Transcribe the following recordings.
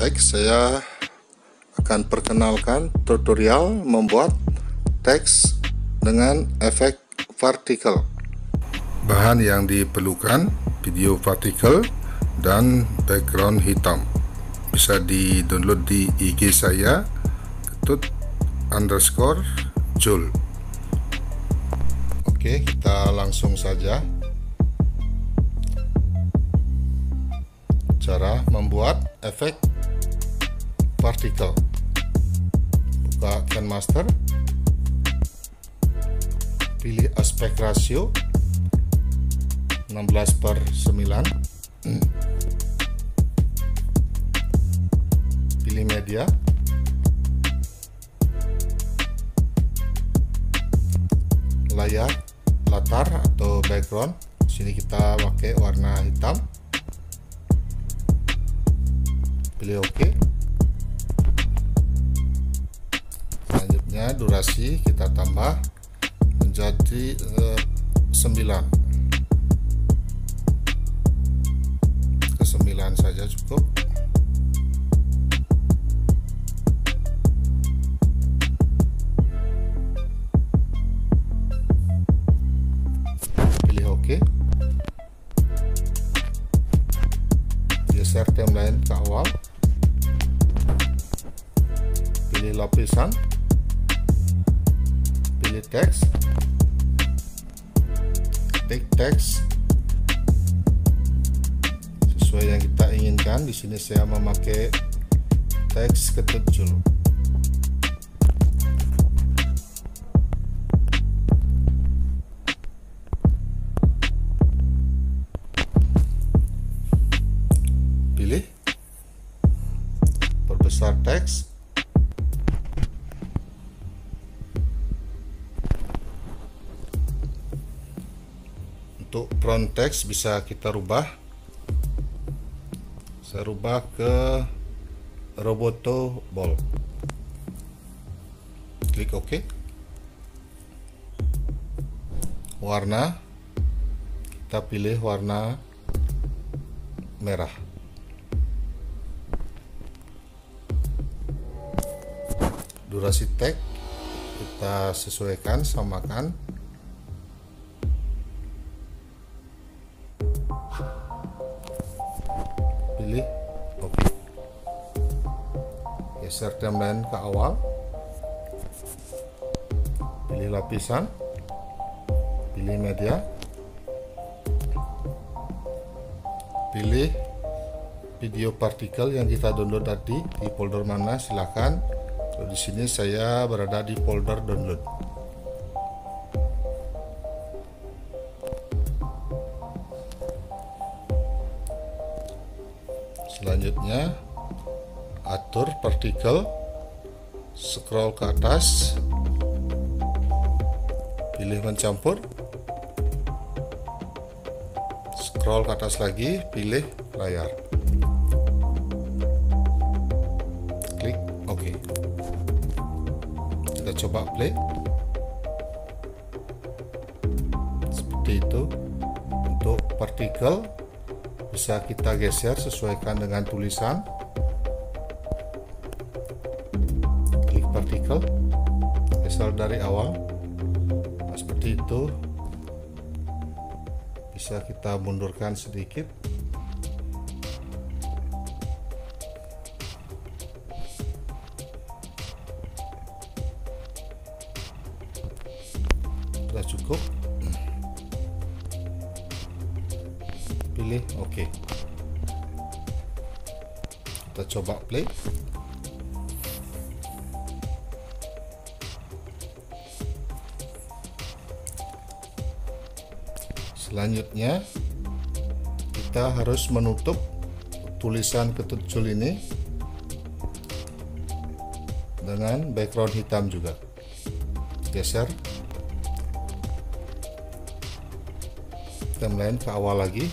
Baik, saya akan perkenalkan tutorial membuat teks dengan efek partikel. Bahan yang diperlukan: video partikel dan background hitam. Bisa di-download di IG saya, ketut_jul. Oke, kita langsung saja. Cara membuat efek partikel. Buka KineMaster, pilih aspek rasio 16:9, pilih media, layar, latar atau background. Sini kita pakai warna hitam, pilih OK. Selanjutnya durasi kita tambah menjadi 9 saja cukup. Pilih OK. Geser timeline ke awal, pilih lapisan, pilih teks, ketik teks sesuai yang kita inginkan. Di sini saya memakai teks ketut_jul. Pilih perbesar teks. Untuk front text bisa kita rubah. Saya rubah ke Roboto Bold. Klik OK. Warna kita pilih warna merah. Durasi teks kita sesuaikan, samakan. Pilih OK. Geser timeline ke awal, pilih lapisan, pilih media, pilih video partikel yang kita download tadi. Di folder mana silakan. Di sini saya berada di folder download. Selanjutnya atur partikel, scroll ke atas, pilih mencampur, scroll ke atas lagi, pilih layar, klik OK. Kita coba play. Seperti itu. Untuk partikel bisa kita geser sesuaikan dengan tulisan. Klik partikel, geser dari awal. Nah, seperti itu. Bisa kita mundurkan sedikit. Sudah cukup. Pilih OK. Kita coba play. Selanjutnya kita harus menutup tulisan ketut_jul ini dengan background hitam juga. Geser timeline ke awal lagi,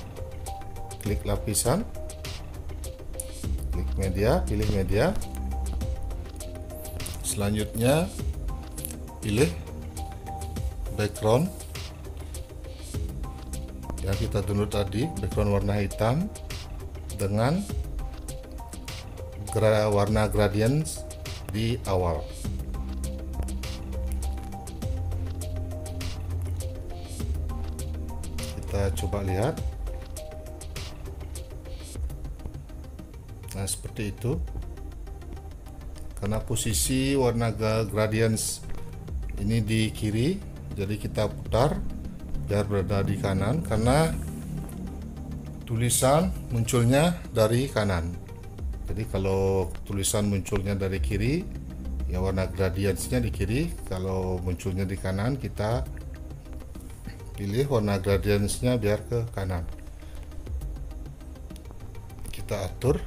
klik lapisan, klik media, pilih media. Selanjutnya pilih background yang kita download tadi, background warna hitam dengan warna gradients di awal. Kita coba lihat. Nah, seperti itu. Karena posisi warna gradients ini di kiri, jadi kita putar biar berada di kanan, karena tulisan munculnya dari kanan. Jadi kalau tulisan munculnya dari kiri, ya warna gradientsnya di kiri. Kalau munculnya di kanan, kita pilih warna gradientsnya biar ke kanan. Kita atur,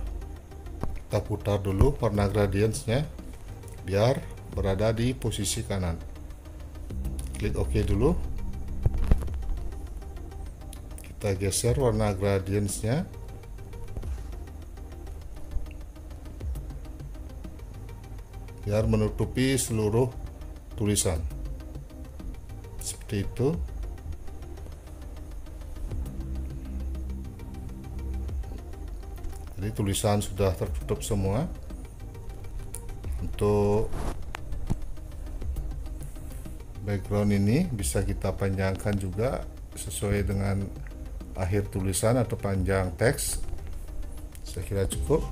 kita putar dulu warna gradientsnya biar berada di posisi kanan. Klik OK dulu. Kita geser warna gradientsnya. Biar menutupi seluruh tulisan. Seperti itu. Jadi tulisan sudah tertutup semua. Untuk background ini bisa kita panjangkan juga sesuai dengan akhir tulisan atau panjang teks. Saya kira cukup.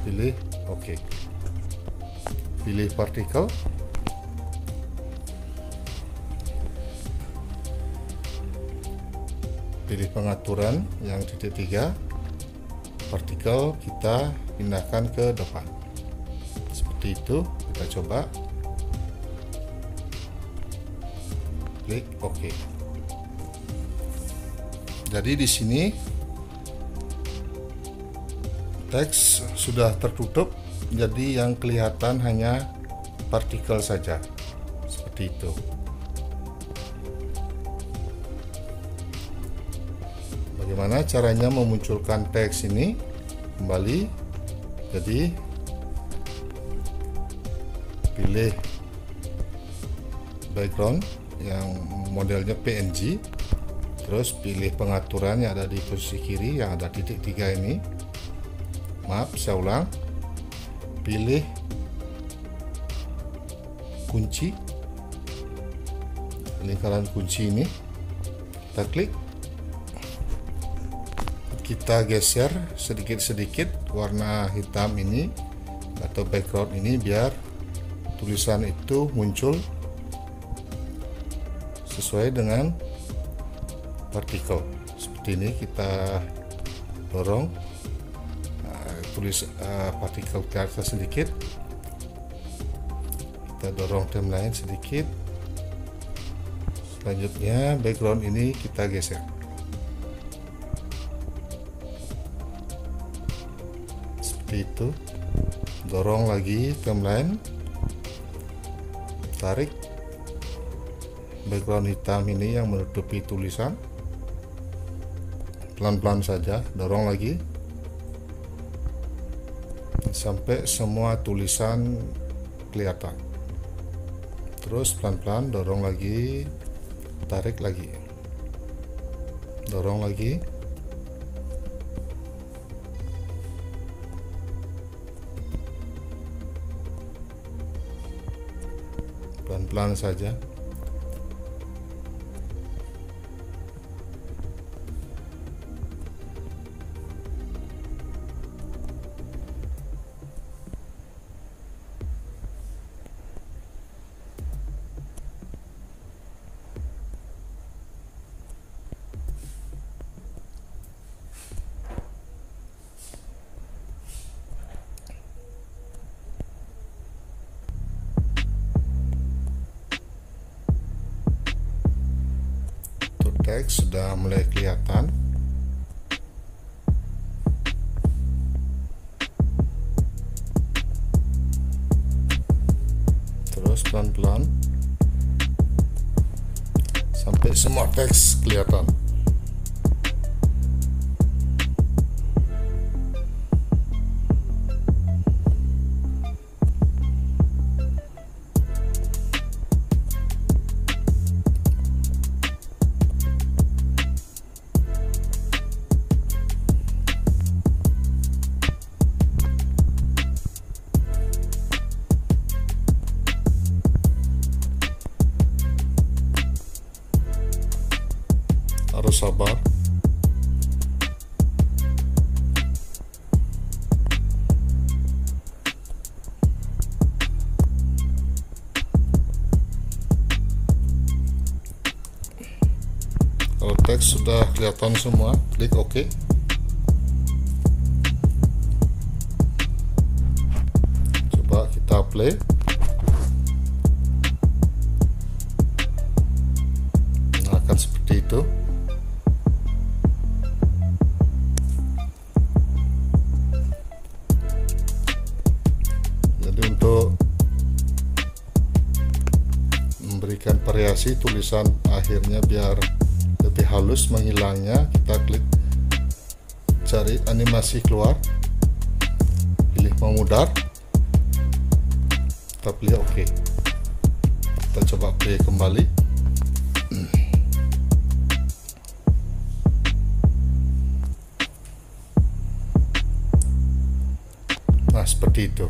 Pilih OK. Pilih partikel. Pilih pengaturan yang titik 3. Partikel kita pindahkan ke depan. Seperti itu. Kita coba. Klik OK. Jadi di sini teks sudah tertutup, jadi yang kelihatan hanya partikel saja. Seperti itu. Bagaimana caranya memunculkan teks ini? Kembali, jadi pilih background yang modelnya PNG, terus pilih pengaturan yang ada di posisi kiri yang ada titik 3 ini. Maaf, saya ulang. Pilih kunci, lingkaran kunci ini, kita klik. Kita geser sedikit-sedikit warna hitam ini atau background ini biar tulisan itu muncul sesuai dengan partikel. Seperti ini kita dorong partikel ke atas sedikit. Kita dorong timeline sedikit. Selanjutnya background ini kita geser. Itu dorong lagi timeline, tarik background hitam ini yang menutupi tulisan, pelan-pelan saja dorong lagi sampai semua tulisan kelihatan. Terus pelan-pelan dorong lagi, tarik lagi, dorong lagi. Pelan-pelan saja. Teks sudah mulai kelihatan. Terus pelan-pelan sampai semua teks kelihatan. teks sudah kelihatan semua, klik OK. Coba kita play. Nah, akan seperti itu. Jadi untuk memberikan variasi tulisan akhirnya biar lebih halus menghilangnya, kita klik cari animasi keluar, pilih memudar, kita pilih OK. Kita coba play kembali. Nah, seperti itu.